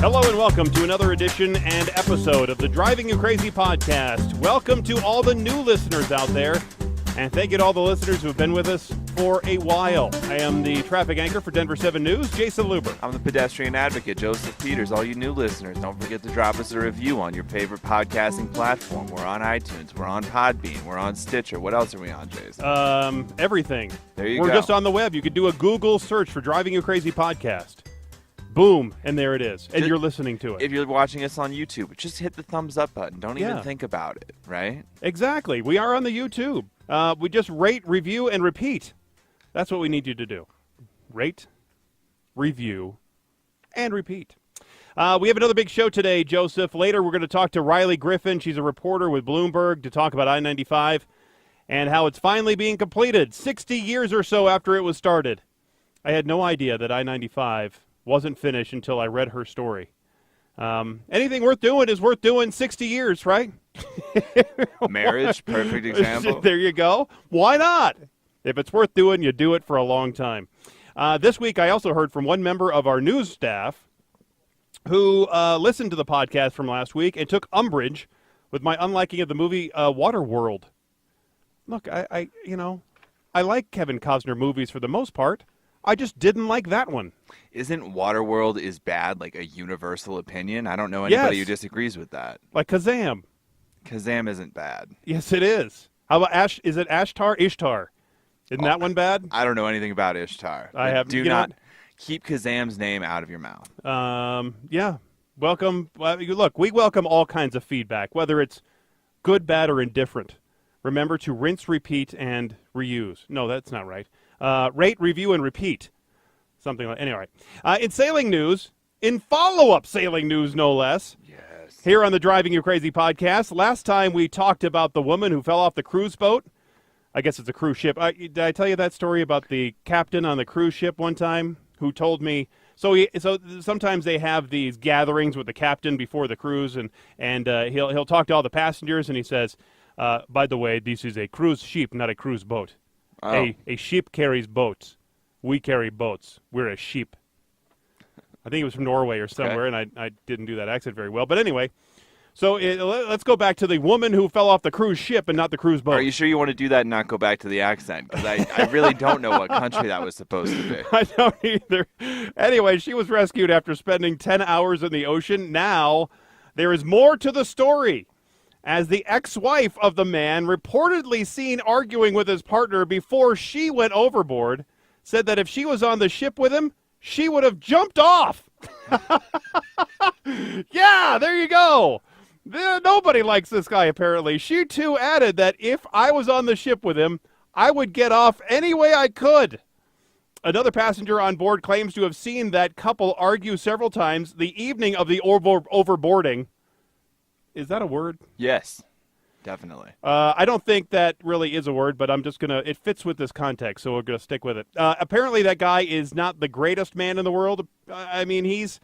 Hello and welcome to another edition and episode of the Driving You Crazy podcast. Welcome to all the new listeners out there, and thank you to all the listeners who have been with us for a while. I am the traffic anchor for Denver 7 News, Jason Luber. I'm the pedestrian advocate, Joseph Peters. All you new listeners, don't forget to drop us a review on your favorite podcasting platform. We're on iTunes, we're on Podbean, we're on Stitcher. What else are we on, Jason? Everything. There you go. We're just on the web. You could do a Google search for Driving You Crazy podcast. Boom, and there it is, and you're listening to it. If you're watching us on YouTube, just hit the thumbs up button. Don't even think about it, right? Exactly. We are on the YouTube. We just rate, review, and repeat. That's what we need you to do. Rate, review, and repeat. We have another big show today, Joseph. Later, we're going to talk to Riley Griffin. She's a reporter with Bloomberg to talk about I-95 and how it's finally being completed 60 years or so after it was started. I had no idea that I-95 wasn't finished until I read her story. Anything worth doing is worth doing 60 years, right? Marriage, perfect example. There you go. Why not? If it's worth doing, you do it for a long time. This week, I also heard from one member of our news staff who listened to the podcast from last week and took umbrage with my unliking of the movie Waterworld. Look, I like Kevin Costner movies for the most part. I just didn't like that one. Isn't Waterworld is bad like a universal opinion? I don't know anybody who disagrees with that. Like Kazam. Kazam isn't bad. Yes, it is. How about is it Ashtar? Ishtar. Isn't that one bad? I don't know anything about Ishtar. Do not keep Kazam's name out of your mouth. Yeah. Welcome. Look, we welcome all kinds of feedback, whether it's good, bad, or indifferent. Remember to rinse, repeat, and reuse. No, that's not right. Rate, review, and repeat. Something like, anyway. In sailing news, in follow-up sailing news, no less. Yes. Here on the Driving You Crazy podcast, last time we talked about the woman who fell off the cruise boat. I guess it's a cruise ship. Did I tell you that story about the captain on the cruise ship one time who told me? So sometimes they have these gatherings with the captain before the cruise, and he'll talk to all the passengers, and he says, by the way, this is a cruise ship, not a cruise boat. Oh. A ship carries boats. We carry boats. We're a sheep. I think it was from Norway or somewhere, and I didn't do that accent very well. But anyway, so let's go back to the woman who fell off the cruise ship and not the cruise boat. Are you sure you want to do that and not go back to the accent? Because I really don't know what country that was supposed to be. I don't either. Anyway, she was rescued after spending 10 hours in the ocean. Now, there is more to the story, as the ex-wife of the man, reportedly seen arguing with his partner before she went overboard, said that if she was on the ship with him, she would have jumped off. Yeah, there you go. Nobody likes this guy, apparently. She, too, added that if I was on the ship with him, I would get off any way I could. Another passenger on board claims to have seen that couple argue several times the evening of the overboarding. Is that a word? Yes, definitely. I don't think that really is a word, but I'm just going to, it fits with this context, so we're going to stick with it. Apparently that guy is not the greatest man in the world. I mean, he's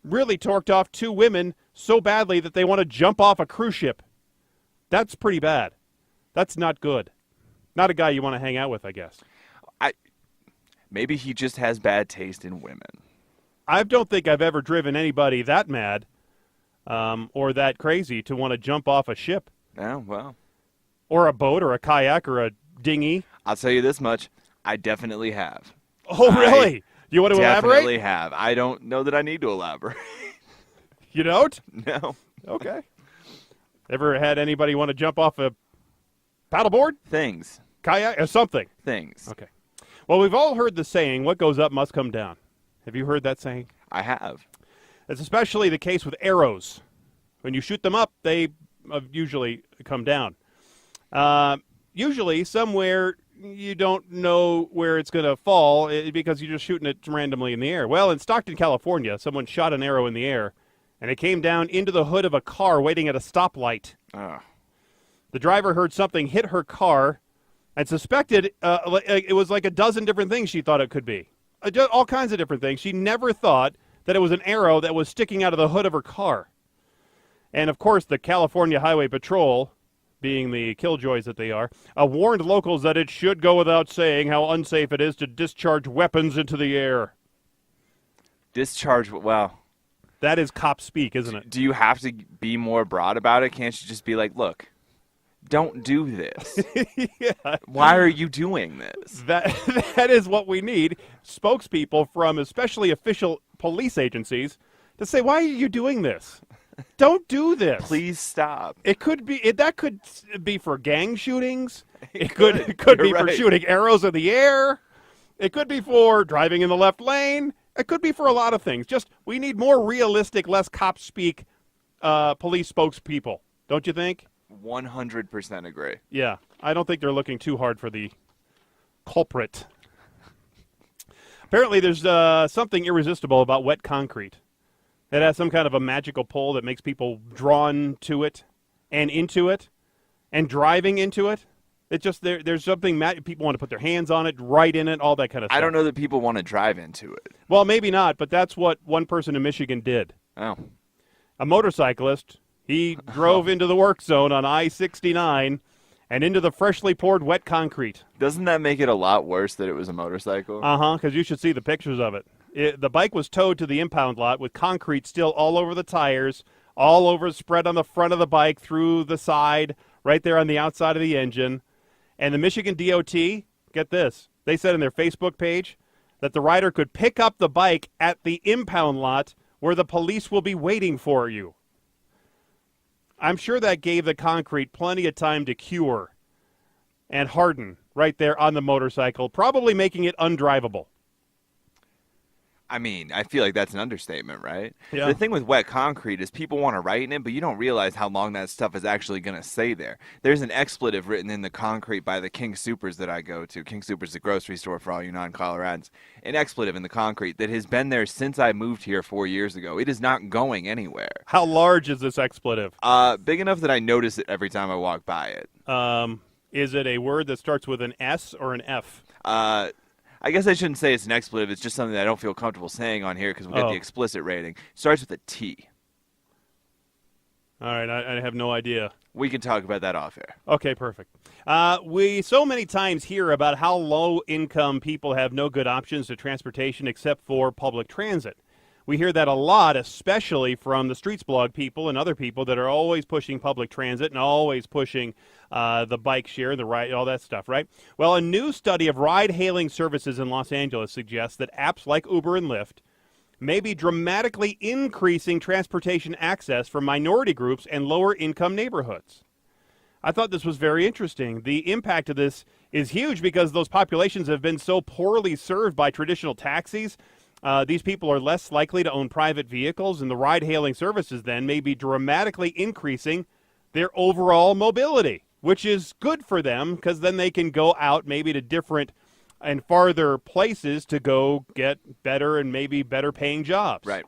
really torqued off two women so badly that they want to jump off a cruise ship. That's pretty bad. That's not good. Not a guy you want to hang out with, I guess. Maybe he just has bad taste in women. I don't think I've ever driven anybody that mad. Or that crazy to want to jump off a ship. Yeah, well. Or a boat or a kayak or a dinghy. I'll tell you this much. I definitely have. Oh, really? You want to elaborate? I definitely have. I don't know that I need to elaborate. You don't? No. Okay. Ever had anybody want to jump off a paddleboard? Things. Kayak or something? Things. Okay. Well, we've all heard the saying, what goes up must come down. Have you heard that saying? I have. It's especially the case with arrows. When you shoot them up, they usually come down. Usually somewhere you don't know where it's going to fall because you're just shooting it randomly in the air. Well, in Stockton, California, someone shot an arrow in the air, and it came down into the hood of a car waiting at a stoplight. The driver heard something hit her car and suspected it was like a dozen different things she thought it could be. All kinds of different things. She never thought that it was an arrow that was sticking out of the hood of her car. And, of course, the California Highway Patrol, being the killjoys that they are, warned locals that it should go without saying how unsafe it is to discharge weapons into the air. Well, That is cop speak, isn't it? Do you have to be more broad about it? Can't you just be like, look, don't do this. Yeah. Why are you doing this? That is what we need. Spokespeople from especially official police agencies to say, why are you doing this? Don't do this. Please stop. It could be that could be for gang shootings. It could be for shooting arrows in the air. It could be for driving in the left lane. It could be for a lot of things. Just we need more realistic, less cop speak police spokespeople. Don't you think? 100% agree. Yeah, I don't think they're looking too hard for the culprit. Apparently, there's something irresistible about wet concrete. It has some kind of a magical pull that makes people drawn to it and into it and driving into it. It's just there's something people want to put their hands on it, right in it, all that kind of stuff. I don't know that people want to drive into it. Well, maybe not, but that's what one person in Michigan did. Oh. A motorcyclist, he drove into the work zone on I-89 and into the freshly poured wet concrete. Doesn't that make it a lot worse that it was a motorcycle? Uh-huh, because you should see the pictures of it. The bike was towed to the impound lot with concrete still all over the tires, all over spread on the front of the bike, through the side, right there on the outside of the engine. And the Michigan DOT, get this, they said in their Facebook page that the rider could pick up the bike at the impound lot where the police will be waiting for you. I'm sure that gave the concrete plenty of time to cure and harden right there on the motorcycle, probably making it undrivable. I mean, I feel like that's an understatement, right? Yeah. The thing with wet concrete is people want to write in it, but you don't realize how long that stuff is actually going to stay there. There's an expletive written in the concrete by the King Soopers that I go to. King Soopers, the grocery store for all you non-Coloradans. An expletive in the concrete that has been there since I moved here 4 years ago. It is not going anywhere. How large is this expletive? Big enough that I notice it every time I walk by it. Is it a word that starts with an S or an F? I guess I shouldn't say it's an expletive. It's just something that I don't feel comfortable saying on here because we got the explicit rating. Starts with a T. All right, I have no idea. We can talk about that off air. Okay, perfect. We so many times hear about how low-income people have no good options to transportation except for public transit. We hear that a lot, especially from the Streets Blog people and other people that are always pushing public transit and always pushing the bike share, the ride, all that stuff, right? Well, a new study of ride-hailing services in Los Angeles suggests that apps like Uber and Lyft may be dramatically increasing transportation access for minority groups and lower-income neighborhoods. I thought this was very interesting. The impact of this is huge because those populations have been so poorly served by traditional taxis. These people are less likely to own private vehicles, and the ride-hailing services then may be dramatically increasing their overall mobility, which is good for them because then they can go out maybe to different and farther places to go get better and maybe better paying jobs. Right.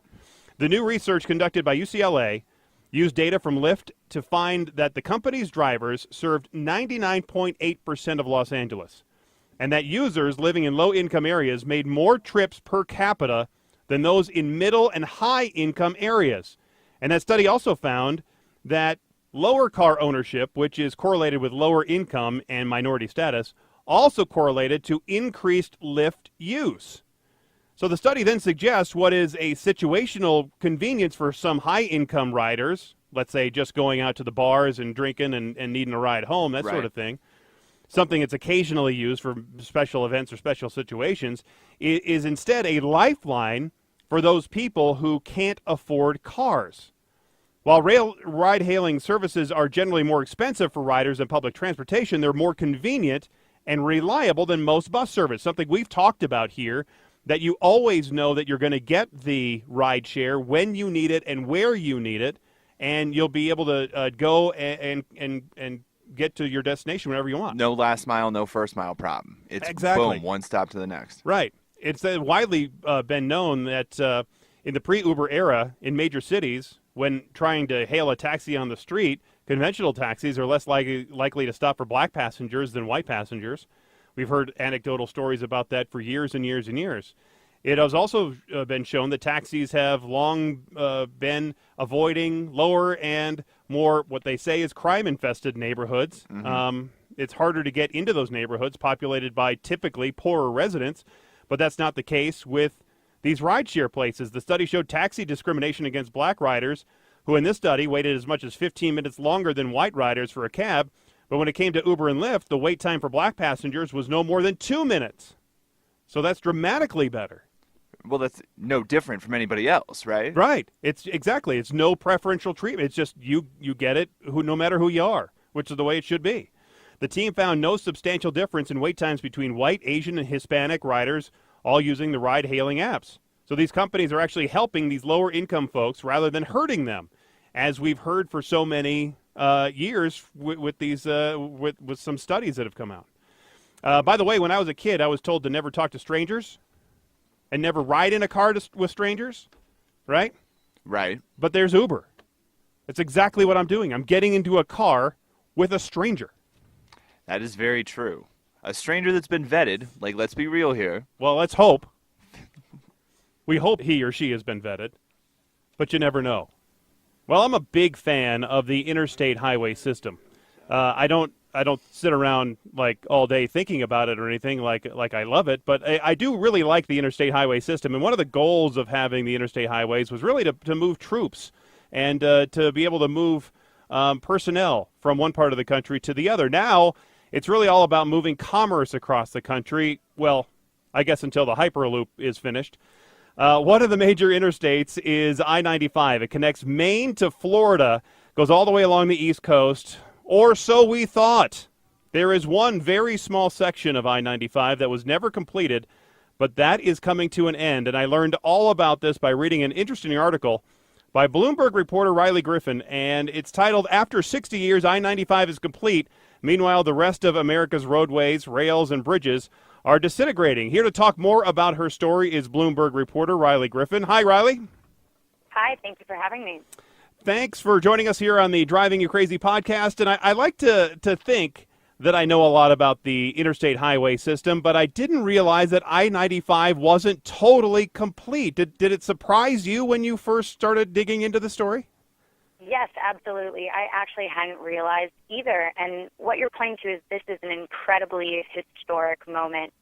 The new research conducted by UCLA used data from Lyft to find that the company's drivers served 99.8% of Los Angeles, and that users living in low-income areas made more trips per capita than those in middle and high-income areas. And that study also found that lower car ownership, which is correlated with lower income and minority status, also correlated to increased Lyft use. So the study then suggests what is a situational convenience for some high-income riders, let's say just going out to the bars and drinking and needing a ride home, that sort of thing. Something that's occasionally used for special events or special situations, is instead a lifeline for those people who can't afford cars. While ride-hailing services are generally more expensive for riders than public transportation, they're more convenient and reliable than most bus service, something we've talked about here, that you always know that you're going to get the ride share when you need it and where you need it, and you'll be able to go and get to your destination whenever you want. No last mile, no first mile problem. It's exactly. Boom, one stop to the next. Right. It's widely been known that in the pre-Uber era in major cities, when trying to hail a taxi on the street, conventional taxis are less likely to stop for black passengers than white passengers. We've heard anecdotal stories about that for years and years and years. It has also been shown that taxis have long been avoiding lower and more what they say is crime-infested neighborhoods. Mm-hmm. It's harder to get into those neighborhoods populated by typically poorer residents, but that's not the case with these rideshare places. The study showed taxi discrimination against black riders, who in this study waited as much as 15 minutes longer than white riders for a cab. But when it came to Uber and Lyft, the wait time for black passengers was no more than 2 minutes. So that's dramatically better. Well, that's no different from anybody else, right? Right. It's no preferential treatment. It's just you get it no matter who you are, which is the way it should be. The team found no substantial difference in wait times between white, Asian, and Hispanic riders, all using the ride-hailing apps. So these companies are actually helping these lower-income folks rather than hurting them, as we've heard for so many years with these with some studies that have come out. By the way, when I was a kid, I was told to never talk to strangers and never ride in a car with strangers, right? Right. But there's Uber. It's exactly what I'm doing. I'm getting into a car with a stranger. That is very true. A stranger that's been vetted, like, let's be real here. Well, let's hope. We hope he or she has been vetted, but you never know. Well, I'm a big fan of the interstate highway system. I don't sit around like all day thinking about it or anything like I love it, but I do really like the interstate highway system. And one of the goals of having the interstate highways was really to move troops and to be able to move personnel from one part of the country to the other. Now, it's really all about moving commerce across the country. Well, I guess until the Hyperloop is finished. One of the major interstates is I-95. It connects Maine to Florida, goes all the way along the East Coast, or so we thought. There is one very small section of I-95 that was never completed, but that is coming to an end. And I learned all about this by reading an interesting article by Bloomberg reporter Riley Griffin, and it's titled, "After 60 Years, I-95 is Complete. Meanwhile, the rest of America's roadways, rails, and bridges are disintegrating." Here to talk more about her story is Bloomberg reporter Riley Griffin. Hi, Riley. Hi, thank you for having me. Thanks for joining us here on the Driving You Crazy podcast. And I like to think that I know a lot about the interstate highway system, but I didn't realize that I-95 wasn't totally complete. Did it surprise you when you first started digging into the story? Yes, absolutely. I actually hadn't realized either. And what you're pointing to is this is an incredibly historic moment.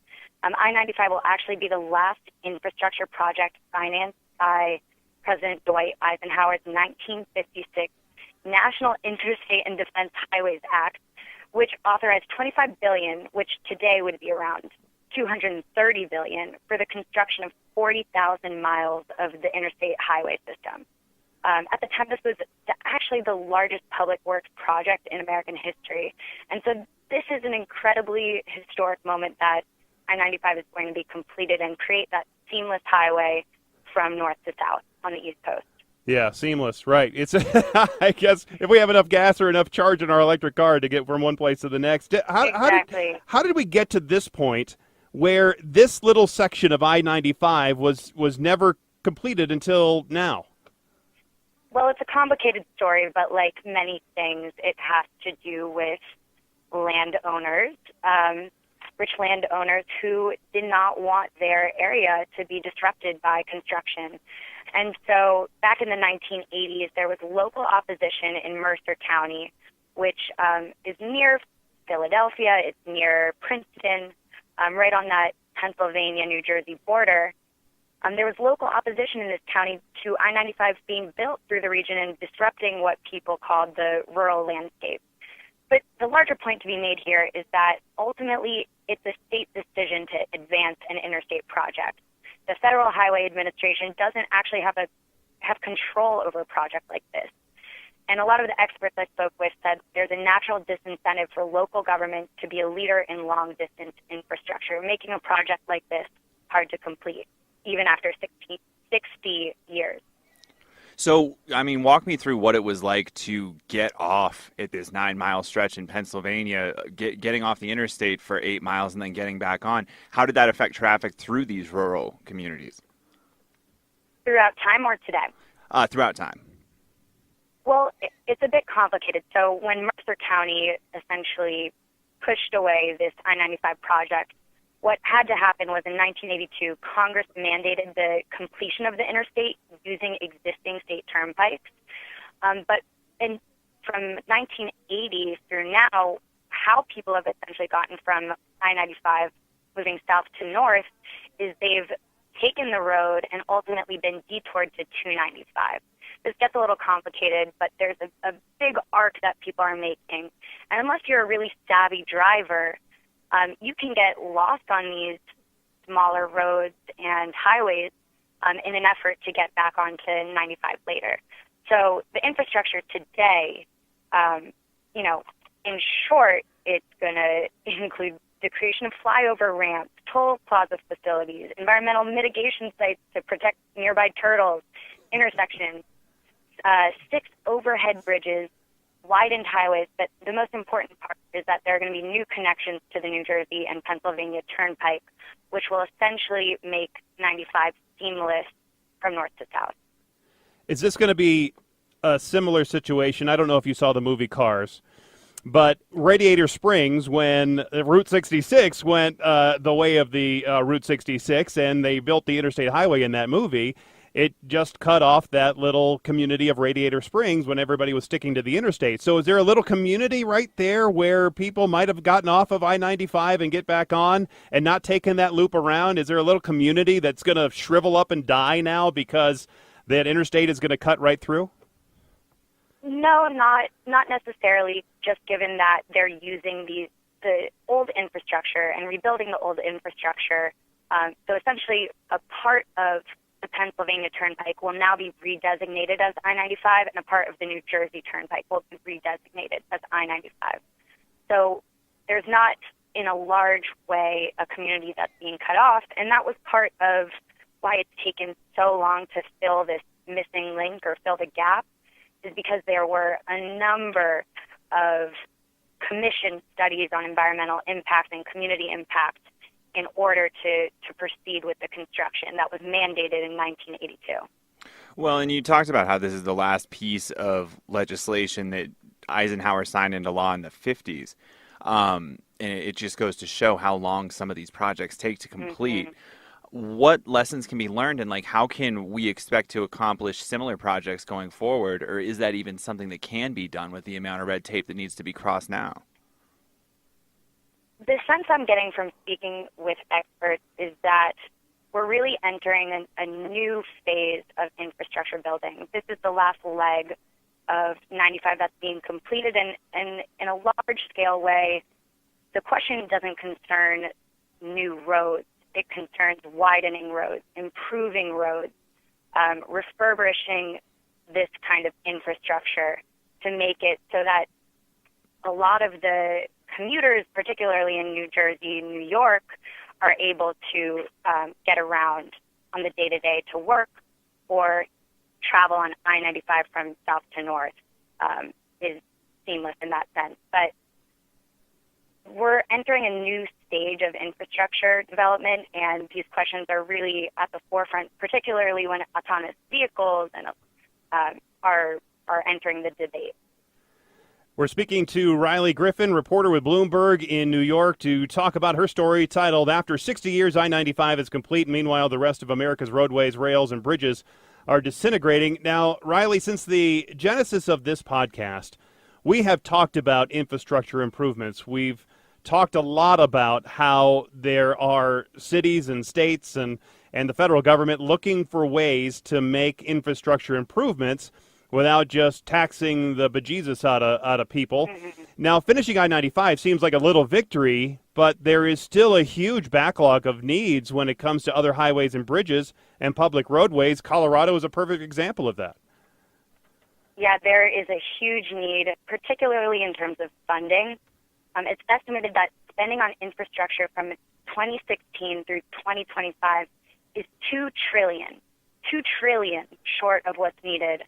I-95 will actually be the last infrastructure project financed by President Dwight Eisenhower's 1956 National Interstate and Defense Highways Act, which authorized $25 billion, which today would be around $230 billion, for the construction of 40,000 miles of the interstate highway system. At the time, this was actually the largest public works project in American history. And so this is an incredibly historic moment that I-95 is going to be completed and create that seamless highway from north to south on the East Coast. Yeah, seamless, right. It's I guess if we have enough gas or enough charge in our electric car to get from one place to the next. Exactly. How did we get to this point where this little section of I-95 was never completed until now? Well, it's a complicated story, but like many things, it has to do with landowners, rich landowners who did not want their area to be disrupted by construction. And so back in the 1980s, there was local opposition in Mercer County, which is near Philadelphia. It's near Princeton, right on that Pennsylvania-New Jersey border. There was local opposition in this county to I-95 being built through the region and disrupting what people called the rural landscape. But the larger point to be made here is that ultimately it's a state decision to advance an interstate project. The Federal Highway Administration doesn't actually have control over a project like this. And a lot of the experts I spoke with said there's a natural disincentive for local government to be a leader in long-distance infrastructure, making a project like this hard to complete, even after 60 years. So, I mean, walk me through what it was like to get off at this 9-mile stretch in Pennsylvania, getting off the interstate for 8 miles and then getting back on. How did that affect traffic through these rural communities? Throughout time or today? Throughout time. Well, it's a bit complicated. So when Mercer County essentially pushed away this I-95 project, what had to happen was in 1982, Congress mandated the completion of the interstate using existing state turnpikes. But from 1980 through now, how people have essentially gotten from I-95 moving south to north is they've taken the road and ultimately been detoured to 295. This gets a little complicated, but there's a big arc that people are making. And unless you're a really savvy driver, you can get lost on these smaller roads and highways in an effort to get back onto 95 later. So the infrastructure today, in short, it's going to include the creation of flyover ramps, toll plaza facilities, environmental mitigation sites to protect nearby turtles, intersections, 6 overhead bridges, widened highways, but the most important part is that there are going to be new connections to the New Jersey and Pennsylvania Turnpike, which will essentially make 95 seamless from north to south. Is this going to be a similar situation? I don't know if you saw the movie Cars, but Radiator Springs, when Route 66 went the way of the Route 66 and they built the interstate highway in that movie, it just cut off that little community of Radiator Springs when everybody was sticking to the interstate. So is there a little community right there where people might have gotten off of I-95 and get back on and not taken that loop around? Is there a little community that's going to shrivel up and die now because that interstate is going to cut right through? No, not necessarily, just given that they're using the old infrastructure and rebuilding the old infrastructure. So essentially a part of the Pennsylvania Turnpike will now be redesignated as I-95, and a part of the New Jersey Turnpike will be redesignated as I-95. So there's not, in a large way, a community that's being cut off, and that was part of why it's taken so long to fill this missing link or fill the gap, is because there were a number of commission studies on environmental impact and community impact in order to proceed with the construction that was mandated in 1982. Well, and you talked about how this is the last piece of legislation that Eisenhower signed into law in the 50s. And it just goes to show how long some of these projects take to complete. Mm-hmm. What lessons can be learned, and how can we expect to accomplish similar projects going forward? Or is that even something that can be done with the amount of red tape that needs to be crossed now? The sense I'm getting from speaking with experts is that we're really entering a new phase of infrastructure building. This is the last leg of 95 that's being completed, and in a large-scale way, the question doesn't concern new roads. It concerns widening roads, improving roads, refurbishing this kind of infrastructure to make it so that a lot of the commuters, particularly in New Jersey and New York, are able to get around on the day-to-day to work or travel on I-95 from south to north is seamless in that sense. But we're entering a new stage of infrastructure development, and these questions are really at the forefront, particularly when autonomous vehicles and are entering the debate. We're speaking to Riley Griffin, reporter with Bloomberg in New York, to talk about her story titled, "After 60 Years, I-95 is Complete. Meanwhile, the rest of America's roadways, rails, and bridges are disintegrating." Now, Riley, since the genesis of this podcast, we have talked about infrastructure improvements. We've talked a lot about how there are cities and states and the federal government looking for ways to make infrastructure improvements without just taxing the bejesus out of people. Now, finishing I-95 seems like a little victory, but there is still a huge backlog of needs when it comes to other highways and bridges and public roadways. Colorado is a perfect example of that. Yeah, there is a huge need, particularly in terms of funding. It's estimated that spending on infrastructure from 2016 through 2025 is $2 trillion short of what's needed,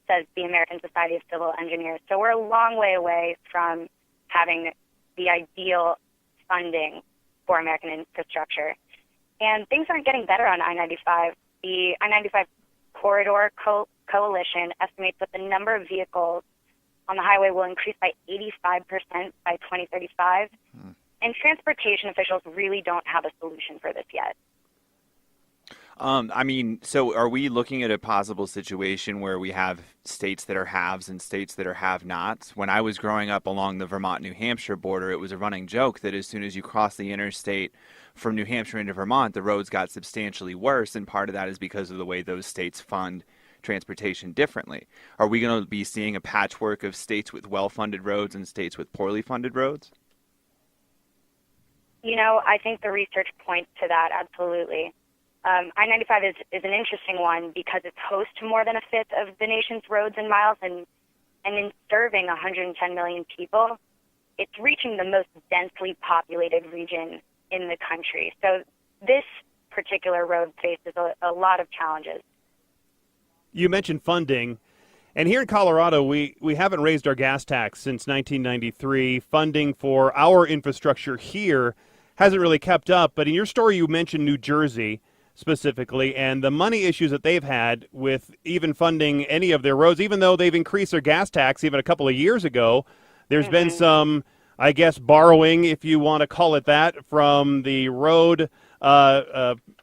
says the American Society of Civil Engineers. So we're a long way away from having the ideal funding for American infrastructure. And things aren't getting better on I-95. The I-95 Corridor Coalition estimates that the number of vehicles on the highway will increase by 85% by 2035. And transportation officials really don't have a solution for this yet. So are we looking at a possible situation where we have states that are haves and states that are have-nots? When I was growing up along the Vermont-New Hampshire border, it was a running joke that as soon as you cross the interstate from New Hampshire into Vermont, the roads got substantially worse, and part of that is because of the way those states fund transportation differently. Are we going to be seeing a patchwork of states with well-funded roads and states with poorly funded roads? I think the research points to that, absolutely. I-95 is an interesting one because it's host to more than a fifth of the nation's roads and miles, and in serving 110 million people, it's reaching the most densely populated region in the country. So this particular road faces a lot of challenges. You mentioned funding, and here in Colorado, we haven't raised our gas tax since 1993. Funding for our infrastructure here hasn't really kept up, but in your story you mentioned New Jersey specifically, and the money issues that they've had with even funding any of their roads, even though they've increased their gas tax even a couple of years ago. There's been some, I guess, borrowing, if you want to call it that, from the road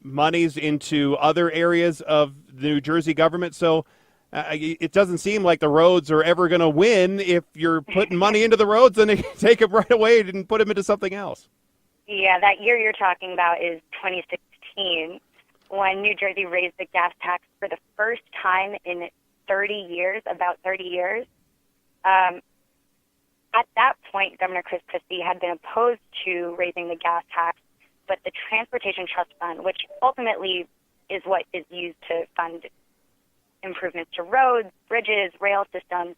monies into other areas of the New Jersey government. So it doesn't seem like the roads are ever going to win. If you're putting money into the roads, then they take them right away and put them into something else. Yeah, that year you're talking about is 2016, when New Jersey raised the gas tax for the first time in 30 years, about 30 years. At that point, Governor Chris Christie had been opposed to raising the gas tax, but the Transportation Trust Fund, which ultimately is what is used to fund improvements to roads, bridges, rail systems,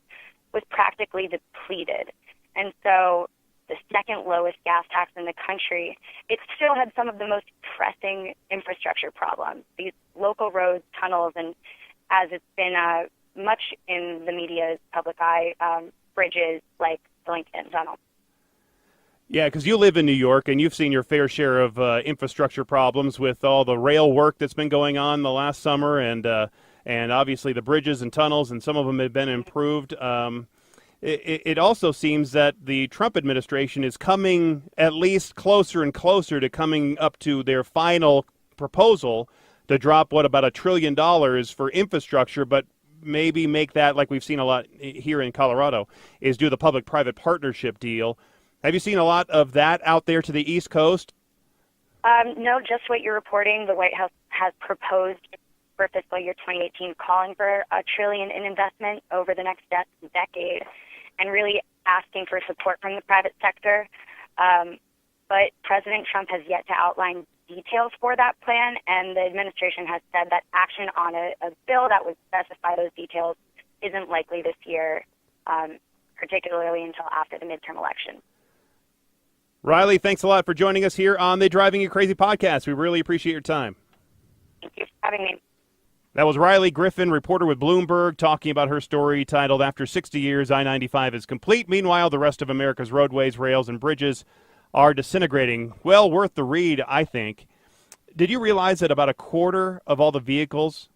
was practically depleted. And so the second lowest gas tax in the country, it still had some of the most pressing infrastructure problems, these local roads, tunnels, and as it's been much in the media's public eye, bridges like the Lincoln Tunnel. Yeah, because you live in New York, and you've seen your fair share of infrastructure problems with all the rail work that's been going on the last summer, and obviously the bridges and tunnels, and some of them have been improved. It also seems that the Trump administration is coming at least closer and closer to coming up to their final proposal to drop, about $1 trillion for infrastructure, but maybe make that, like we've seen a lot here in Colorado, is do the public-private partnership deal. Have you seen a lot of that out there to the East Coast? No, just what you're reporting. The White House has proposed for fiscal year 2018 calling for $1 trillion in investment over the next decade, and really asking for support from the private sector. But President Trump has yet to outline details for that plan, and the administration has said that action on a bill that would specify those details isn't likely this year, particularly until after the midterm election. Riley, thanks a lot for joining us here on the Driving You Crazy podcast. We really appreciate your time. Thank you for having me. That was Riley Griffin, reporter with Bloomberg, talking about her story titled "After 60 Years, I-95 is Complete. Meanwhile, the rest of America's roadways, rails, and bridges are disintegrating." Well worth the read, I think. Did you realize that about a quarter of all the vehicles,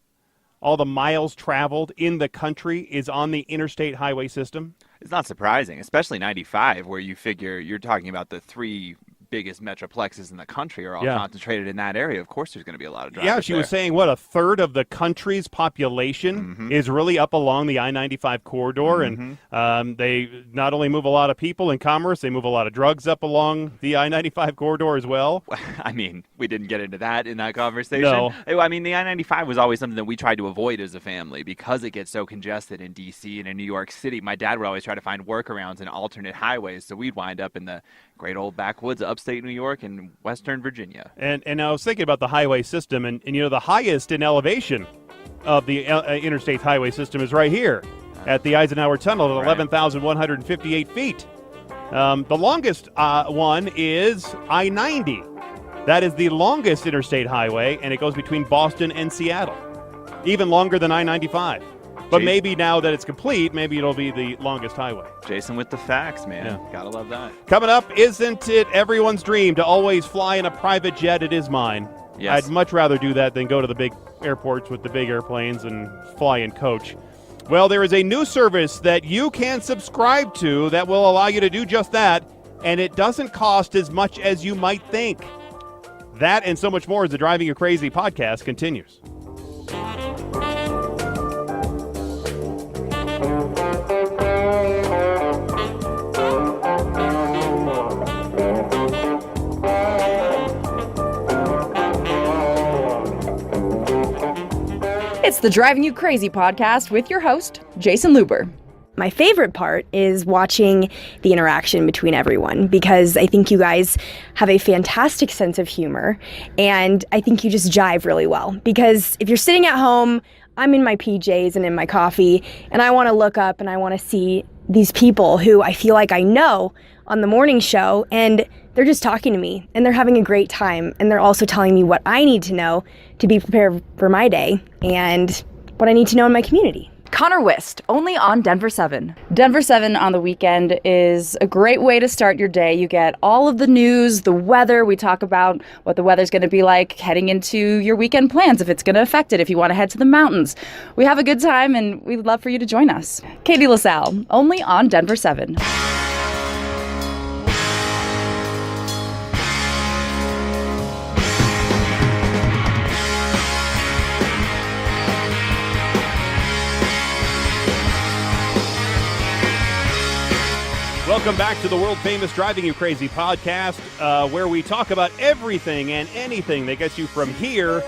all the miles traveled in the country is on the interstate highway system? It's not surprising, especially 95, where you figure you're talking about the three biggest metroplexes in the country are all concentrated in that area. Of course there's going to be a lot of drivers. Yeah, she was saying, a third of the country's population is really up along the I-95 corridor, and they not only move a lot of people and commerce, they move a lot of drugs up along the I-95 corridor as well. I mean, we didn't get into that in that conversation. No. I mean, the I-95 was always something that we tried to avoid as a family because it gets so congested in D.C. and in New York City. My dad would always try to find workarounds and alternate highways, so we'd wind up in the great old backwoods of upstate New York and Western Virginia. And I was thinking about the highway system, and the highest in elevation of the interstate highway system is right here at the Eisenhower Tunnel at 11,158 feet. The longest one is I-90. That is the longest interstate highway, and it goes between Boston and Seattle. Even longer than I-95. But maybe now that it's complete, maybe it'll be the longest highway. Jason with the facts, man. Yeah. Gotta love that. Coming up, isn't it everyone's dream to always fly in a private jet? It is mine. Yes. I'd much rather do that than go to the big airports with the big airplanes and fly in coach. Well, there is a new service that you can subscribe to that will allow you to do just that, and it doesn't cost as much as you might think. That and so much more as the Driving You Crazy podcast continues. It's the Driving You Crazy podcast with your host, Jason Luber. My favorite part is watching the interaction between everyone, because I think you guys have a fantastic sense of humor, and I think you just jive really well. Because if you're sitting at home, I'm in my PJs and in my coffee, and I want to look up and I want to see these people who I feel like I know on the morning show, and they're just talking to me, and they're having a great time, and they're also telling me what I need to know to be prepared for my day and what I need to know in my community. Connor Wist, only on Denver 7. Denver 7 on the weekend is a great way to start your day. You get all of the news, the weather. We talk about what the weather's going to be like heading into your weekend plans, if it's going to affect it, if you want to head to the mountains. We have a good time, and we'd love for you to join us. Katie LaSalle, only on Denver 7. Welcome back to the world-famous Driving You Crazy podcast, where we talk about everything and anything that gets you from here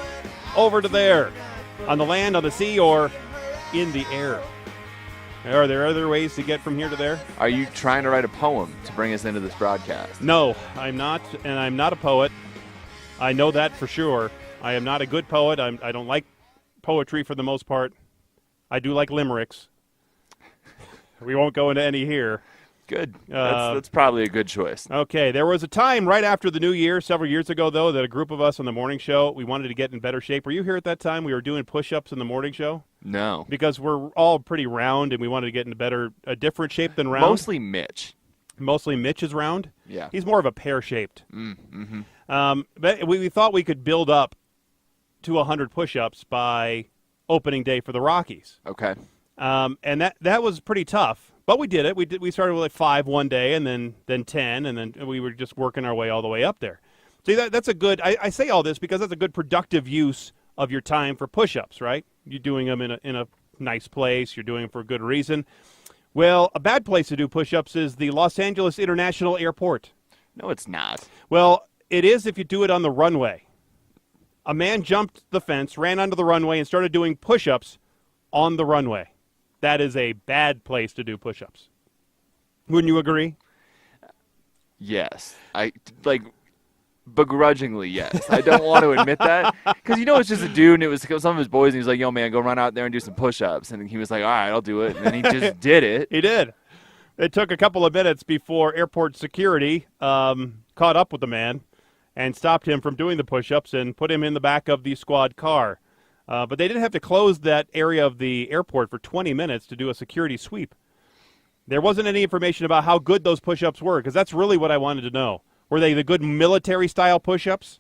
over to there, on the land, on the sea, or in the air. Are there other ways to get from here to there? Are you trying to write a poem to bring us into this broadcast? No, I'm not, and I'm not a poet. I know that for sure. I am not a good poet. I don't like poetry for the most part. I do like limericks. We won't go into any here. Good. That's probably a good choice. Okay, there was a time right after the new year, several years ago, though, that a group of us on the morning show, we wanted to get in better shape. Were you here at that time? We were doing push-ups in the morning show? No. Because we're all pretty round, and we wanted to get in a different shape than round. Mostly Mitch. Mostly Mitch is round? Yeah. He's more of a pear-shaped. Mm-hmm. But we thought we could build up to 100 push-ups by opening day for the Rockies. Okay. And that was pretty tough. But we did it. We started with like 5 one day, and then 10, and then we were just working our way all the way up there. See, that's a good. I say all this because that's a good productive use of your time for push-ups, right? You're doing them in a nice place. You're doing them for a good reason. Well, a bad place to do push-ups is the Los Angeles International Airport. No, it's not. Well, it is if you do it on the runway. A man jumped the fence, ran onto the runway, and started doing push-ups on the runway. That is a bad place to do push-ups. Wouldn't you agree? Yes. Begrudgingly, yes. I don't want to admit that. Because, it's just a dude, and it was some of his boys, and he was like, yo, man, go run out there and do some push-ups. And he was like, all right, I'll do it. And then he just did it. He did. It took a couple of minutes before airport security caught up with the man and stopped him from doing the push-ups and put him in the back of the squad car. But they didn't have to close that area of the airport for 20 minutes to do a security sweep. There wasn't any information about how good those push-ups were, because that's really what I wanted to know. Were they the good military-style push-ups?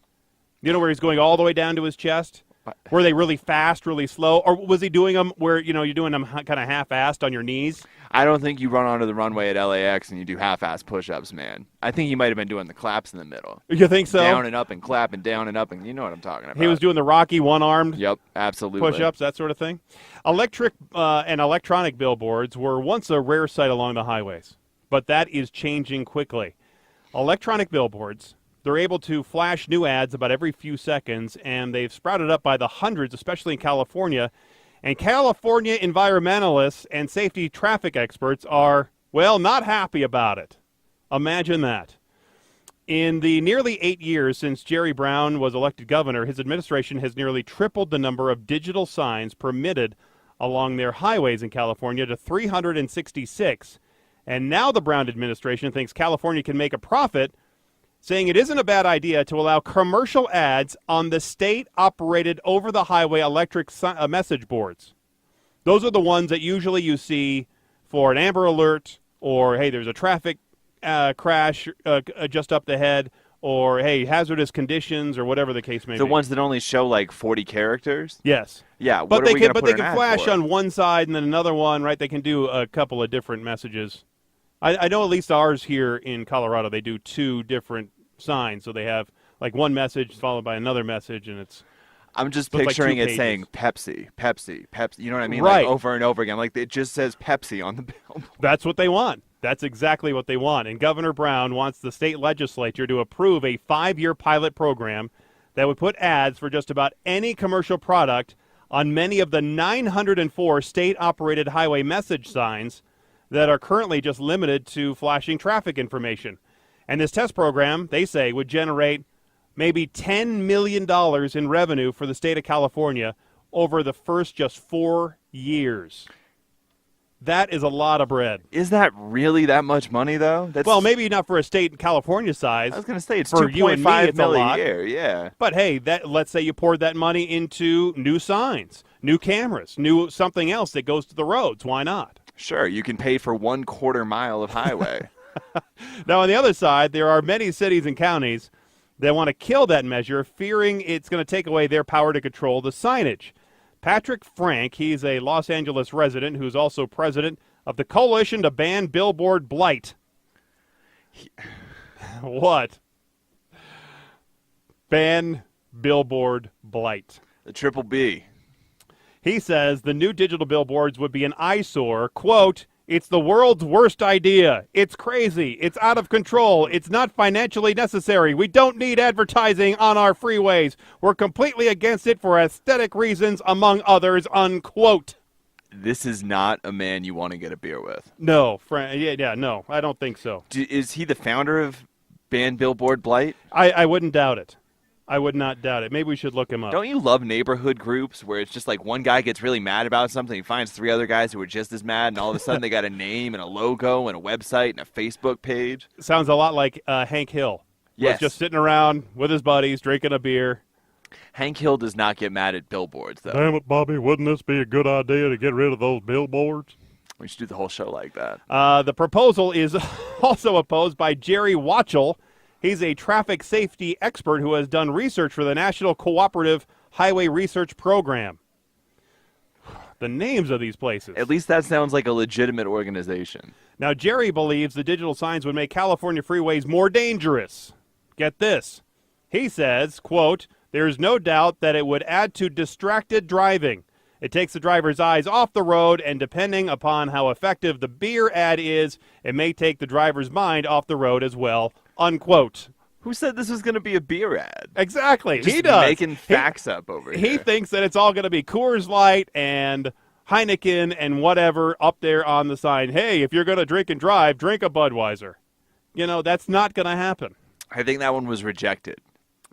Where he's going all the way down to his chest? Were they really fast, really slow? Or was he doing them where, you're doing them kind of half-assed on your knees? I don't think you run onto the runway at LAX and you do half-ass push-ups, man. I think he might have been doing the claps in the middle. You think so? Down and up and clap and down and up, and you know what I'm talking about. He was doing the Rocky one-armed Yep, absolutely. push-ups, that sort of thing. Electric and electronic billboards were once a rare sight along the highways, but that is changing quickly. Electronic billboards, they're able to flash new ads about every few seconds, and they've sprouted up by the hundreds, especially in California. And California environmentalists and safety traffic experts are, well, not happy about it. Imagine that. In the nearly 8 years since Jerry Brown was elected governor, his administration has nearly tripled the number of digital signs permitted along their highways in California to 366. And now the Brown administration thinks California can make a profit, saying it isn't a bad idea to allow commercial ads on the state-operated over-the-highway electric message boards. Those are the ones that usually you see for an Amber Alert, or, hey, there's a traffic crash just up the head, or, hey, hazardous conditions, or whatever the case may be. The ones that only show like 40 characters? Yes. Yeah, But they can flash for? on one side and then another one, right? They can do a couple of different messages. I know at least ours here in Colorado, they do 2 different signs. So they have like one message followed by another message, and it's I'm just so it's like picturing 2 it pages. saying Pepsi, Pepsi, Pepsi. You know what I mean? Right. Like over and over again. Like it just says Pepsi on the bill. That's what they want. That's exactly what they want. And Governor Brown wants the state legislature to approve a 5-year pilot program that would put ads for just about any commercial product on many of the 904 state-operated highway message signs that are currently just limited to flashing traffic information. And this test program, they say, would generate maybe $10 million in revenue for the state of California over the first just 4 years. That is a lot of bread. Is that really that much money, though? That's, Well, maybe not for a state in California size. I was going to say it's for you and me, 2.5 it's a million lot. a year. Yeah. But hey, let's say you poured that money into new signs, new cameras, new something else that goes to the roads. Why not? Sure, you can pay for 1/4 mile of highway. Now, on the other side, there are many cities and counties that want to kill that measure, fearing it's going to take away their power to control the signage. Patrick Frank, he's a Los Angeles resident who's also president of the Coalition to Ban Billboard Blight. What? Ban Billboard Blight. The triple B. He says the new digital billboards would be an eyesore. Quote, "It's the world's worst idea. It's crazy. It's out of control. It's not financially necessary. We don't need advertising on our freeways. We're completely against it for aesthetic reasons, among others," unquote. This is not a man you want to get a beer with. No, no, I don't think so. Is he the founder of Ban Billboard Blight? I wouldn't doubt it. I would not doubt it. Maybe we should look him up. Don't you love neighborhood groups where it's just like one guy gets really mad about something, he finds 3 other guys who are just as mad, and all of a sudden they got a name and a logo and a website and a Facebook page? Sounds a lot like Hank Hill. Yes. Was just sitting around with his buddies, drinking a beer. Hank Hill does not get mad at billboards, though. Damn it, Bobby, wouldn't this be a good idea to get rid of those billboards? We should do the whole show like that. The proposal is also opposed by Jerry Watchell. He's a traffic safety expert who has done research for the National Cooperative Highway Research Program. The names of these places. At least that sounds like a legitimate organization. Now, Jerry believes the digital signs would make California freeways more dangerous. Get this. He says, quote, "There's no doubt that it would add to distracted driving. It takes the driver's eyes off the road, and depending upon how effective the beer ad is, it may take the driver's mind off the road as well," unquote. Who said this was going to be a beer ad? Exactly. Just he does. making facts up over here. He thinks that it's all going to be Coors Light and Heineken and whatever up there on the sign. Hey, if you're going to drink and drive, drink a Budweiser. You know, that's not going to happen. I think that one was rejected.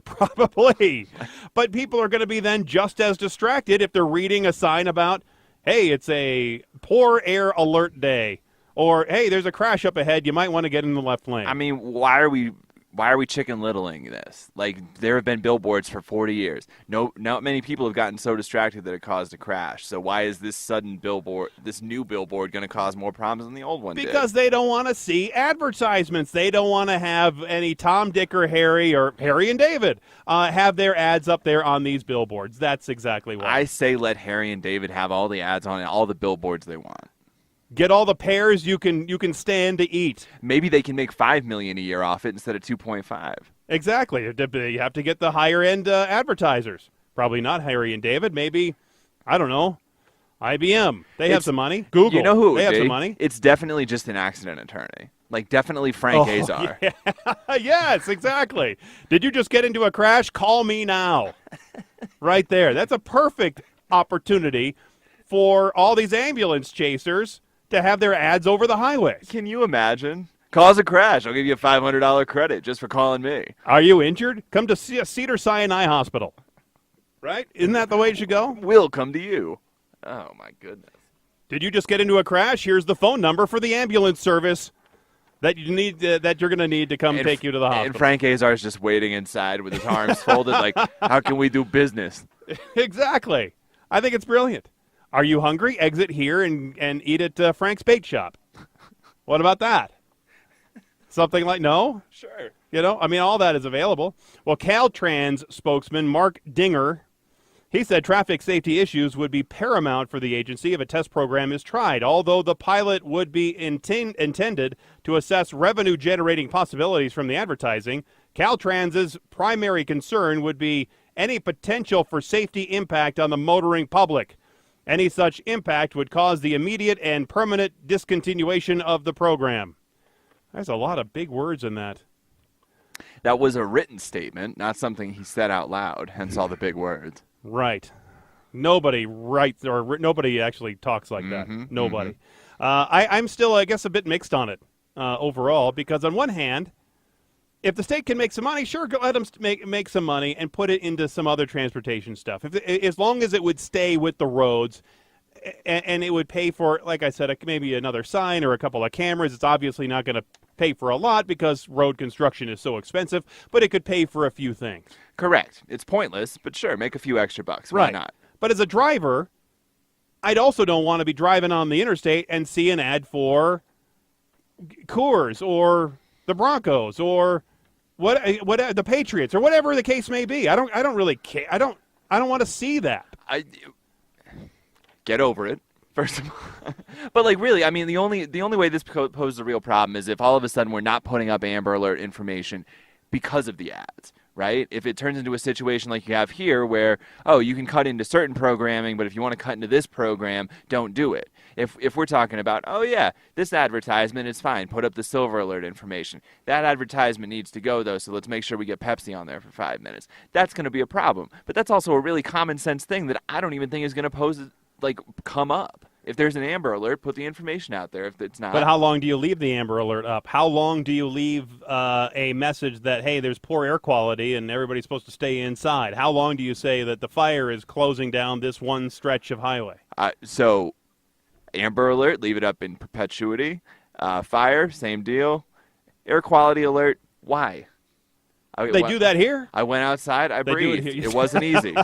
Probably. But people are going to be then just as distracted if they're reading a sign about, hey, it's a poor air alert day. Or, hey, there's a crash up ahead. You might want to get in the left lane. I mean, why are we chicken littling this? Like, there have been billboards for 40 years. Not many people have gotten so distracted that it caused a crash. So why is this new billboard going to cause more problems than the old one did? Because they don't want to see advertisements. They don't want to have any Tom, Dick, or Harry and David have their ads up there on these billboards. That's exactly why. I say let Harry and David have all the ads on all the billboards they want. Get all the pears you can stand to eat. Maybe they can make $5 million a year off it instead of 2.5. Exactly. You have to get the higher end advertisers. Probably not Harry and David. Maybe, I don't know, IBM. They have some money. Google. You know who it would They have be? some money. It's definitely just an accident attorney. Like, definitely Frank Azar. Yeah. Yes, exactly. Did you just get into a crash? Call me now. Right there. That's a perfect opportunity for all these ambulance chasers to have their ads over the highways. Can you imagine? Cause a crash. I'll give you a $500 credit just for calling me. Are you injured? Come to Cedars-Sinai Hospital. Right? Isn't that the way it should go? We'll come to you. Oh, my goodness. Did you just get into a crash? Here's the phone number for the ambulance service that you need that you're going to need to come take you to the hospital. And Frank Azar's just waiting inside with his arms folded like, how can we do business? Exactly. I think it's brilliant. Are you hungry? Exit here and eat at Frank's Bait Shop. What about that? Something like, no? Sure. You know, I mean, all that is available. Well, Caltrans spokesman Mark Dinger, he said traffic safety issues would be paramount for the agency if a test program is tried, although the pilot would be intended to assess revenue-generating possibilities from the advertising. Caltrans's primary concern would be any potential for safety impact on the motoring public. Any such impact would cause the immediate and permanent discontinuation of the program. There's a lot of big words in that. That was a written statement, not something he said out loud, hence all the big words. Right. Nobody writes or nobody actually talks like that. Nobody. I'm still, I guess, a bit mixed on it overall, because on one hand, if the state can make some money, sure, go let them make some money and put it into some other transportation stuff. As long as it would stay with the roads and it would pay for, like I said, maybe another sign or a couple of cameras. It's obviously not going to pay for a lot because road construction is so expensive, but it could pay for a few things. Correct. It's pointless, but sure, make a few extra bucks. Why not? But as a driver, I'd also don't want to be driving on the interstate and see an ad for Coors or the Broncos or what the Patriots or whatever the case may be. I don't really care. I don't want to see that. Get over it, first of all. But like really, I mean, the only way this poses a real problem is if all of a sudden we're not putting up Amber Alert information because of the ads, right? If it turns into a situation like you have here where, oh, you can cut into certain programming, but if you want to cut into this program, don't do it. If we're talking about, oh yeah, this advertisement is fine, put up the Silver Alert information. That advertisement needs to go though, so let's make sure we get Pepsi on there for 5 minutes. That's going to be a problem. But that's also a really common sense thing that I don't even think is going to come up. If there's an Amber Alert, put the information out there. If it's not. But how long do you leave the Amber Alert up? How long do you leave a message that, hey, there's poor air quality and everybody's supposed to stay inside? How long do you say that the fire is closing down this one stretch of highway? So Amber Alert, leave it up in perpetuity. Fire, same deal. Air quality alert, why? They do that here? I went outside, I breathed. It wasn't easy.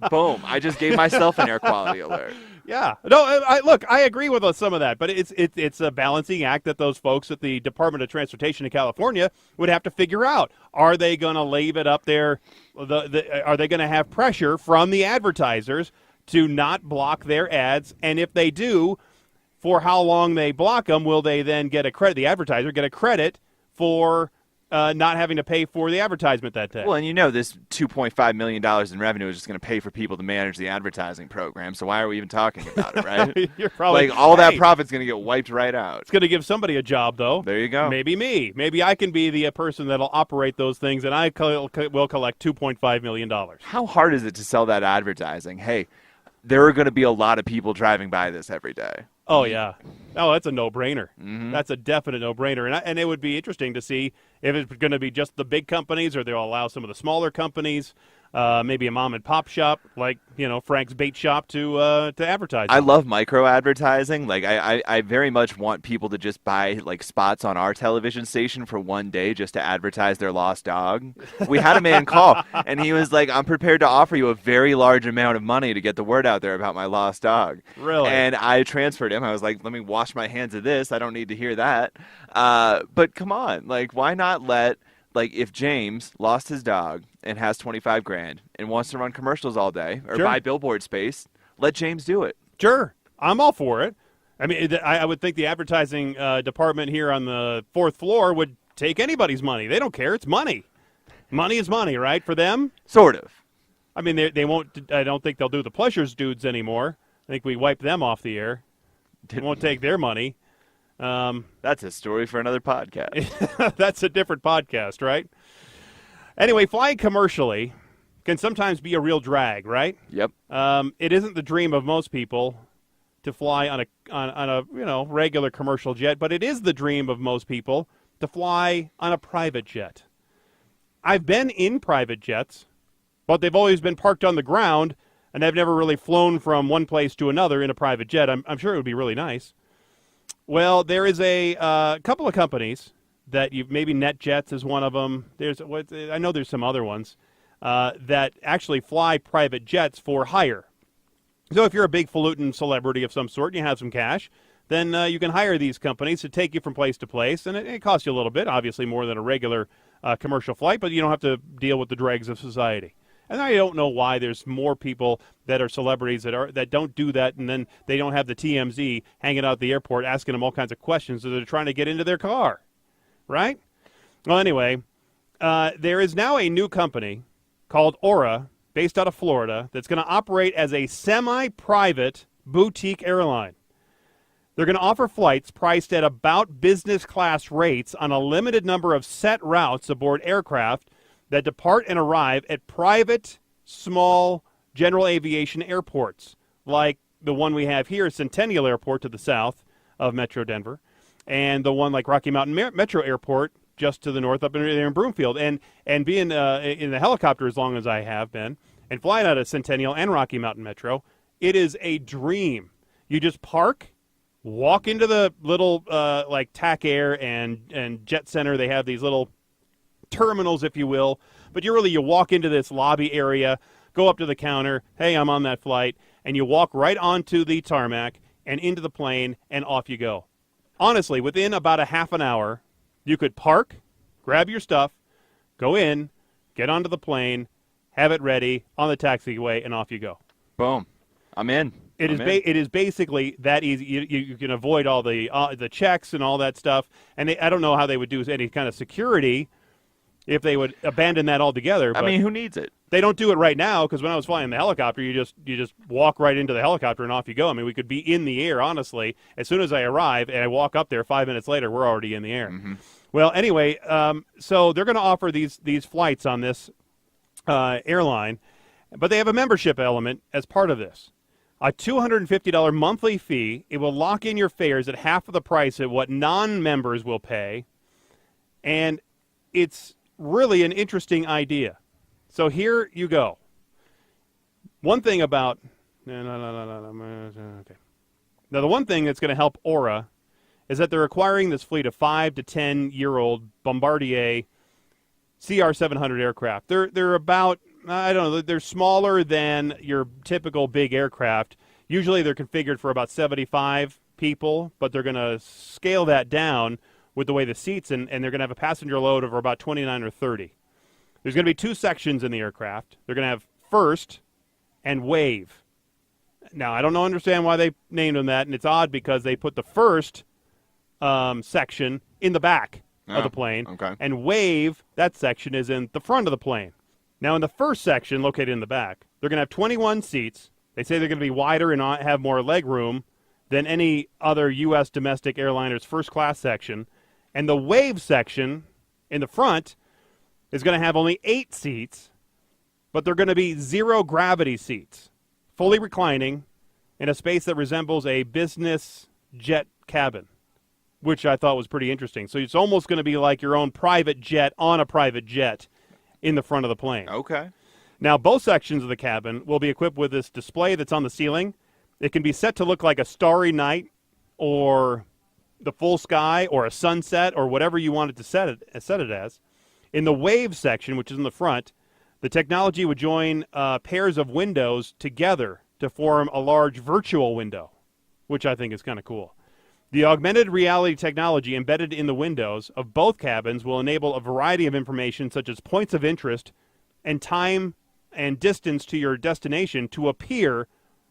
Boom. I just gave myself an air quality alert. Yeah. No, look, I agree with some of that, but it's a balancing act that those folks at the Department of Transportation in California would have to figure out. Are they going to leave it up there? Are they going to have pressure from the advertisers to not block their ads? And if they do, for how long they block them, will they then get a credit? The advertiser get a credit for not having to pay for the advertisement that day. Well, and you know this $2.5 million in revenue is just going to pay for people to manage the advertising program, so why are we even talking about it, right? You're probably like all that profit's going to get wiped right out. It's going to give somebody a job, though. There you go. Maybe me. Maybe I can be the person that'll operate those things, and I will collect $2.5 million. How hard is it to sell that advertising? Hey, there are going to be a lot of people driving by this every day. Oh, yeah. Oh, that's a no-brainer. Mm-hmm. That's a definite no-brainer. And it would be interesting to see if it's going to be just the big companies or they'll allow some of the smaller companies, maybe a mom-and-pop shop like, Frank's Bait Shop to advertise. I love micro-advertising. Like, I very much want people to just buy, like, spots on our television station for one day just to advertise their lost dog. We had a man call, and he was like, I'm prepared to offer you a very large amount of money to get the word out there about my lost dog. Really? And I transferred him. I was like, let me wash my hands of this. I don't need to hear that. But come on. Like, why not let... Like, if James lost his dog and has $25,000 and wants to run commercials all day or buy billboard space, let James do it. Sure. I'm all for it. I mean, I would think the advertising department here on the 4th floor would take anybody's money. They don't care. It's money. Money is money, right, for them? Sort of. I mean, they won't. I don't think they'll do the Pleasures dudes anymore. I think we wiped them off the air. They won't take their money. That's a story for another podcast. That's a different podcast, right? Anyway, flying commercially can sometimes be a real drag, right? Yep. It isn't the dream of most people to fly on a regular commercial jet, but it is the dream of most people to fly on a private jet. I've been in private jets, but they've always been parked on the ground, and I've never really flown from one place to another in a private jet. I'm sure it would be really nice. Well, there is a couple of companies that maybe NetJets is one of them. I know there's some other ones that actually fly private jets for hire. So if you're a big falutin celebrity of some sort and you have some cash, then you can hire these companies to take you from place to place, and it costs you a little bit, obviously more than a regular commercial flight, but you don't have to deal with the dregs of society. And I don't know why there's more people that are celebrities that don't do that, and then they don't have the TMZ hanging out at the airport asking them all kinds of questions as they're trying to get into their car, right? Well, anyway, there is now a new company called Aura, based out of Florida, that's going to operate as a semi-private boutique airline. They're going to offer flights priced at about business class rates on a limited number of set routes aboard aircraft that depart and arrive at private, small, general aviation airports, like the one we have here, Centennial Airport to the south of Metro Denver, and the one like Rocky Mountain Metro Airport just to the north up in Broomfield. And being in the helicopter as long as I have been, and flying out of Centennial and Rocky Mountain Metro, it is a dream. You just park, walk into the little like TAC Air and Jet Center. They have these little terminals, if you will, but you walk into this lobby area, go up to the counter, hey, I'm on that flight, and you walk right onto the tarmac and into the plane, and off you go. Honestly, within about a half an hour, you could park, grab your stuff, go in, get onto the plane, have it ready on the taxiway, and off you go. Boom. I'm in. It is basically that easy. You can avoid all the checks and all that stuff. And I don't know how they would do any kind of security if they would abandon that altogether. I mean, who needs it? They don't do it right now because when I was flying the helicopter, you just walk right into the helicopter and off you go. I mean, we could be in the air, honestly. As soon as I arrive and I walk up there, 5 minutes later, we're already in the air. Mm-hmm. Well, anyway, so they're going to offer these flights on this airline, but they have a membership element as part of this. A $250 monthly fee. It will lock in your fares at half of the price of what non-members will pay, and it's really an interesting idea. So here you go. One thing about okay. Now the one thing that's going to help Aura is that they're acquiring this fleet of 5 to 10-year-old Bombardier CR700 aircraft. They're about, I don't know, they're smaller than your typical big aircraft. Usually they're configured for about 75 people, but they're going to scale that down with the way the seats, and they're going to have a passenger load of about 29 or 30. There's going to be 2 sections in the aircraft. They're going to have first and wave. Now, I don't understand why they named them that, and it's odd because they put the first section in the back of the plane, okay. And wave, that section, is in the front of the plane. Now, in the first section, located in the back, they're going to have 21 seats. They say they're going to be wider and have more leg room than any other U.S. domestic airliner's first-class section. And the wave section in the front is going to have only 8 seats, but they're going to be zero-gravity seats, fully reclining in a space that resembles a business jet cabin, which I thought was pretty interesting. So it's almost going to be like your own private jet on a private jet in the front of the plane. Okay. Now, both sections of the cabin will be equipped with this display that's on the ceiling. It can be set to look like a starry night or the full sky or a sunset or whatever you want it to set it as. In the wave section, which is in the front, the technology would join pairs of windows together to form a large virtual window, which I think is kind of cool. The augmented reality technology embedded in the windows of both cabins will enable a variety of information such as points of interest and time and distance to your destination to appear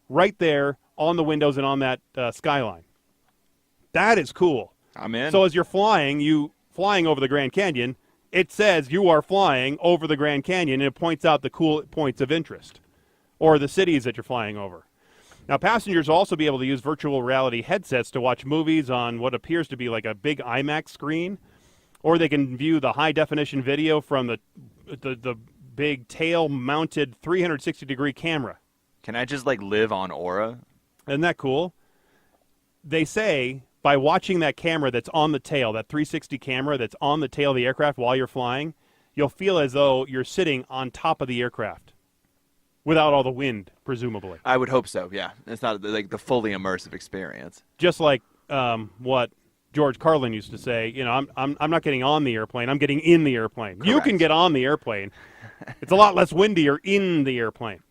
right there on the windows and on that skyline. That is cool. I'm in. So as you're flying over the Grand Canyon, it says you are flying over the Grand Canyon, and it points out the cool points of interest or the cities that you're flying over. Now, passengers will also be able to use virtual reality headsets to watch movies on what appears to be like a big IMAX screen, or they can view the high-definition video from the big tail-mounted 360-degree camera. Can I just, live on Aura? Isn't that cool? They say by watching that camera that's on the tail, that 360 camera that's on the tail of the aircraft while you're flying, you'll feel as though you're sitting on top of the aircraft without all the wind, presumably. I would hope so, yeah. It's not the fully immersive experience. Just like what George Carlin used to say, I'm not getting on the airplane, I'm getting in the airplane. Correct. You can get on the airplane. It's a lot less windier in the airplane.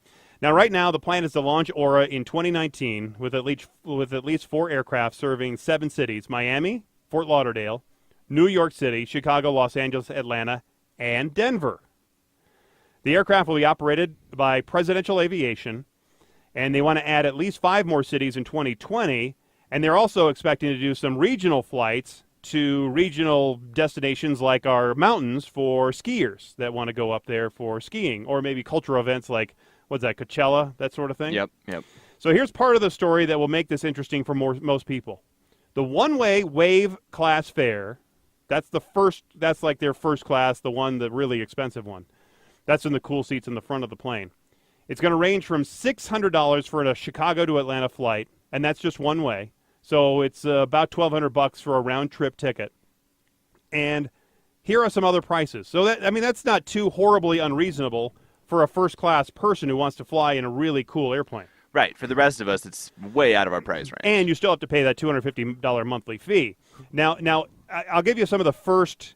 Now, right now, the plan is to launch Aura in 2019 with at least 4 aircraft serving 7 cities: Miami, Fort Lauderdale, New York City, Chicago, Los Angeles, Atlanta, and Denver. The aircraft will be operated by Presidential Aviation, and they want to add at least 5 more cities in 2020, and they're also expecting to do some regional flights to regional destinations like our mountains for skiers that want to go up there for skiing, or maybe cultural events like, what's that, Coachella, that sort of thing? Yep. So here's part of the story that will make this interesting for most people. The one-way wave class fare, that's like their first class, the really expensive one. That's in the cool seats in the front of the plane. It's going to range from $600 for a Chicago to Atlanta flight, and that's just one way. So it's about $1,200 for a round-trip ticket. And here are some other prices. So that's not too horribly unreasonable for a first-class person who wants to fly in a really cool airplane. Right. For the rest of us, it's way out of our price range. And you still have to pay that $250 monthly fee. Now, I'll give you some of the first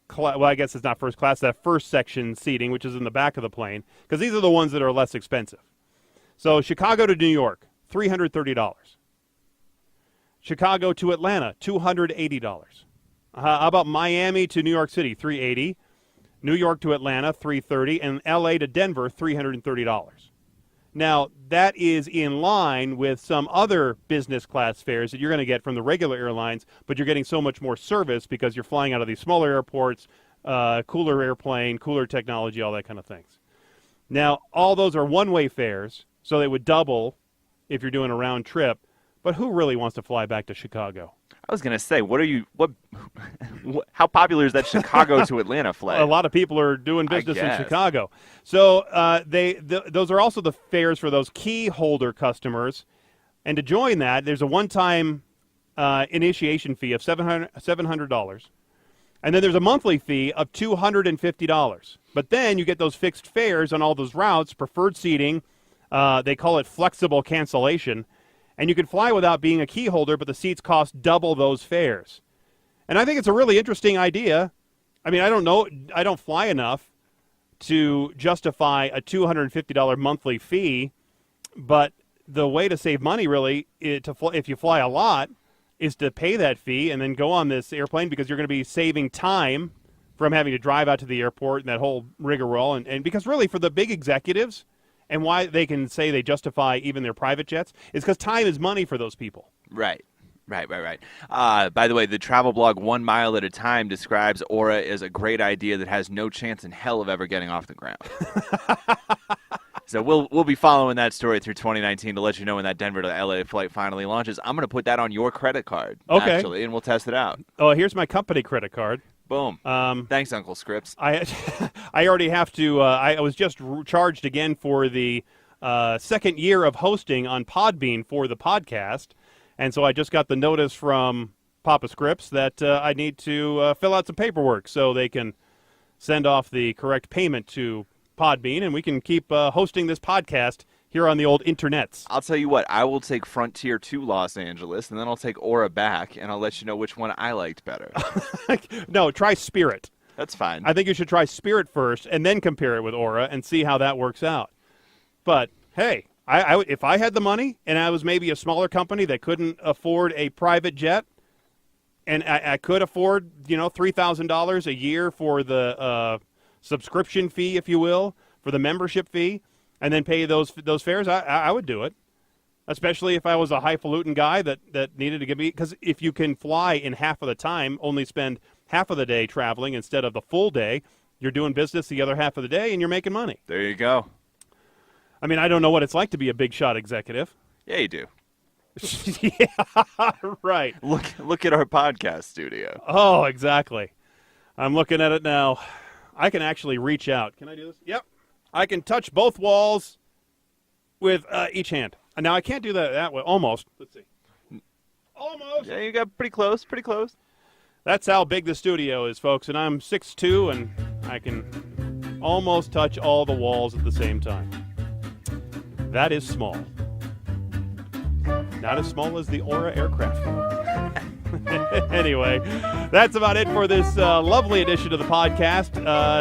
class. Well, I guess it's not first class. That first section seating, which is in the back of the plane, because these are the ones that are less expensive. So Chicago to New York, $330. Chicago to Atlanta, $280. How about Miami to New York City, $380. New York to Atlanta, $330, and L.A. to Denver, $330. Now, that is in line with some other business class fares that you're going to get from the regular airlines, but you're getting so much more service because you're flying out of these smaller airports, cooler airplane, cooler technology, all that kind of things. Now, all those are one-way fares, so they would double if you're doing a round trip, but who really wants to fly back to Chicago? I was going to say, how popular is that Chicago to Atlanta flight? A lot of people are doing business in Chicago. So those are also the fares for those key holder customers. And to join that, there's a one-time initiation fee of $700. And then there's a monthly fee of $250. But then you get those fixed fares on all those routes, preferred seating. They call it flexible cancellation. And you can fly without being a key holder, but the seats cost double those fares. And I think it's a really interesting idea. I mean, I don't know. I don't fly enough to justify a $250 monthly fee, but the way to save money, really, if you fly a lot, is to pay that fee and then go on this airplane, because you're going to be saving time from having to drive out to the airport and that whole rigmarole. And because really, for the big executives, and why they can say they justify even their private jets is because time is money for those people. Right. By the way, the travel blog 1 Mile at a Time describes Aura as a great idea that has no chance in hell of ever getting off the ground. So we'll be following that story through 2019 to let you know when that Denver to LA flight finally launches. I'm going to put that on your credit card, actually, and we'll test it out. Oh, here's my company credit card. Boom. Thanks, Uncle Scripps. I already have to. I was just charged again for the second year of hosting on Podbean for the podcast, and so I just got the notice from Papa Scripps that I need to fill out some paperwork so they can send off the correct payment to Podbean, and we can keep hosting this podcast here on the old internets. I'll tell you what, I will take Frontier to Los Angeles, and then I'll take Aura back, and I'll let you know which one I liked better. No, try Spirit. That's fine. I think you should try Spirit first, and then compare it with Aura and see how that works out. But, hey, if I had the money, and I was maybe a smaller company that couldn't afford a private jet, and I could afford, $3,000 a year for the subscription fee, if you will, for the membership fee, and then pay those fares, I would do it, especially if I was a highfalutin guy that needed to give me, because if you can fly in half of the time, only spend half of the day traveling instead of the full day, you're doing business the other half of the day, and you're making money. There you go. I mean, I don't know what it's like to be a big shot executive. Yeah, you do. Yeah, right. Look at our podcast studio. Oh, exactly. I'm looking at it now. I can actually reach out. Can I do this? Yep. I can touch both walls with each hand. Now, I can't do that way. Almost. Let's see. Almost. Yeah, you got pretty close. That's how big the studio is, folks. And I'm 6'2", and I can almost touch all the walls at the same time. That is small. Not as small as the Aura aircraft. Anyway, that's about it for this lovely edition of the podcast.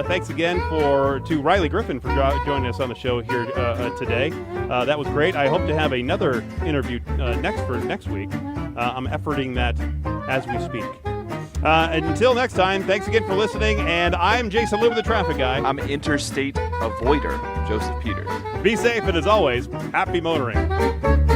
Thanks again to Riley Griffin for joining us on the show here today. That was great. I hope to have another interview next week. I'm efforting that as we speak. And until next time, thanks again for listening. And I'm Jason Liu, the traffic guy. I'm interstate avoider, Joseph Peters. Be safe, and as always, happy motoring.